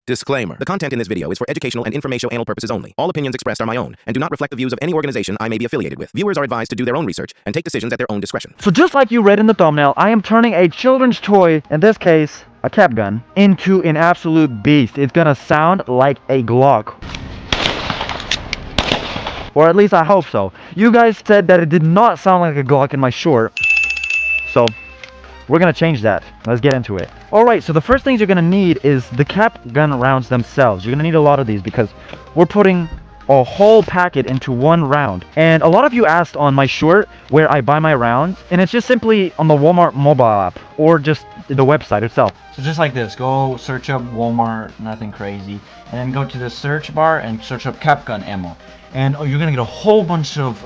Disclaimer. The content in this video is for educational and informational purposes only. All opinions expressed are my own and do not reflect the views of any organization I may be affiliated with. Viewers are advised to do their own research and take decisions at their own discretion. So just like you read in the thumbnail, I am turning a children's toy, in this case, a cap gun, into an absolute beast. It's gonna sound like a Glock. Or at least I hope so. You guys said that it did not sound like a Glock in my short. So we're gonna change that. Let's get into it. Alright, so the first things you're gonna need is the cap gun rounds themselves. You're gonna need a lot of these because we're putting a whole packet into one round. And a lot of you asked on my short where I buy my rounds, and it's just simply on the Walmart mobile app or just the website itself. So just like this, go search up Walmart, nothing crazy, and then go to the search bar and search up cap gun ammo. And you're gonna get a whole bunch of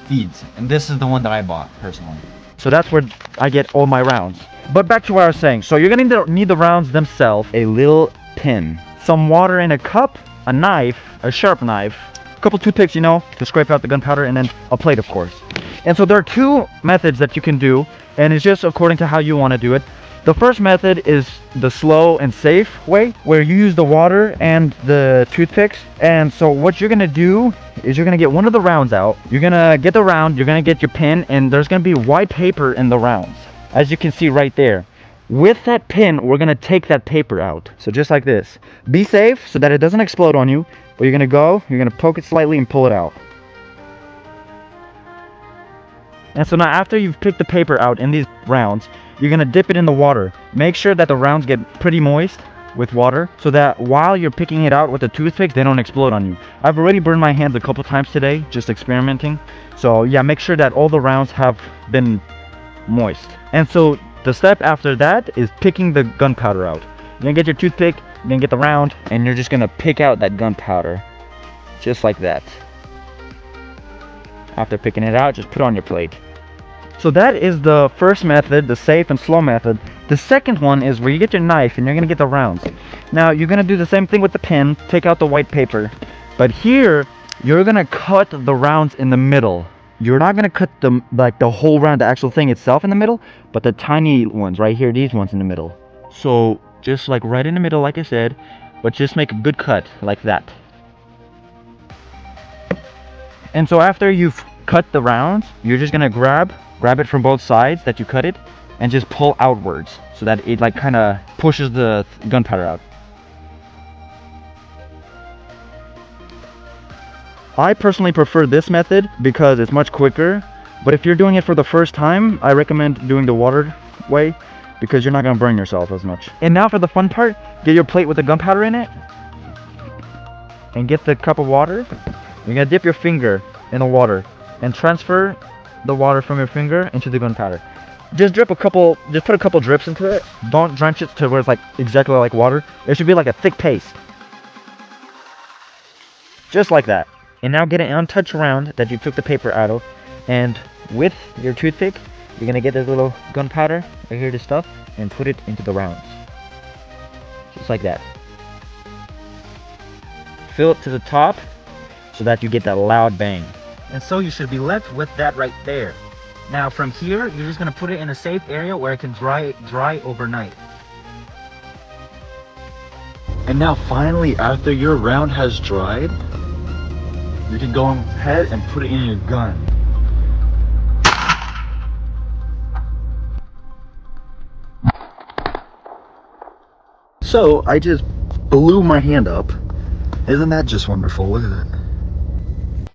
feeds, and this is the one that I bought personally. So that's where I get all my rounds. But back to what I was saying. So you're gonna need the rounds themselves, a little pin, some water in a cup, a knife, a sharp knife, a couple toothpicks, you know, to scrape out the gunpowder, and then a plate, of course. And so there are two methods that you can do, and it's just according to how you want to do it. The first method is the slow and safe way, where you use the water and the toothpicks. And so what you're gonna do is you're gonna get one of the rounds out. You're gonna get the round, you're gonna get your pin, and there's gonna be white paper in the rounds, as you can see right there. With that pin, we're gonna take that paper out. So just like this. Be safe so that it doesn't explode on you, but you're gonna poke it slightly and pull it out. And so now after you've picked the paper out in these rounds, you're gonna dip it in the water. Make sure that the rounds get pretty moist with water so that while you're picking it out with the toothpicks, they don't explode on you. I've already burned my hands a couple times today just experimenting. So yeah, make sure that all the rounds have been moist. And so the step after that is picking the gunpowder out. You're gonna get your toothpick, you're gonna get the round, and you're just gonna pick out that gunpowder. Just like that. After picking it out, just put it on your plate. So that is the first method, the safe and slow method. The second one is where you get your knife and you're gonna get the rounds. Now you're gonna do the same thing with the pin, take out the white paper, but here you're gonna cut the rounds in the middle. You're not gonna cut the whole round, the actual thing itself in the middle, but the tiny ones right here, these ones in the middle. So just like right in the middle, like I said, but just make a good cut like that. And so after you've cut the rounds, you're just gonna grab it from both sides that you cut it and just pull outwards so that it like kind of pushes the gunpowder out. I personally prefer this method because it's much quicker, but if you're doing it for the first time, I recommend doing the water way because you're not going to burn yourself as much. And now for the fun part, get your plate with the gunpowder in it and get the cup of water. You're going to dip your finger in the water and transfer the water from your finger into the gunpowder. Just put a couple drips into it. Don't drench it to where it's like exactly like water. It should be like a thick paste. Just like that. And now get an untouched round that you took the paper out of, and with your toothpick, you're gonna get this little gunpowder right here, this stuff, and put it into the rounds. Just like that. Fill it to the top so that you get that loud bang. And so you should be left with that right there. Now from here, you're just gonna put it in a safe area where it can dry overnight. And now finally, after your round has dried, you can go ahead and put it in your gun. So I just blew my hand up. Isn't that just wonderful? Look at that.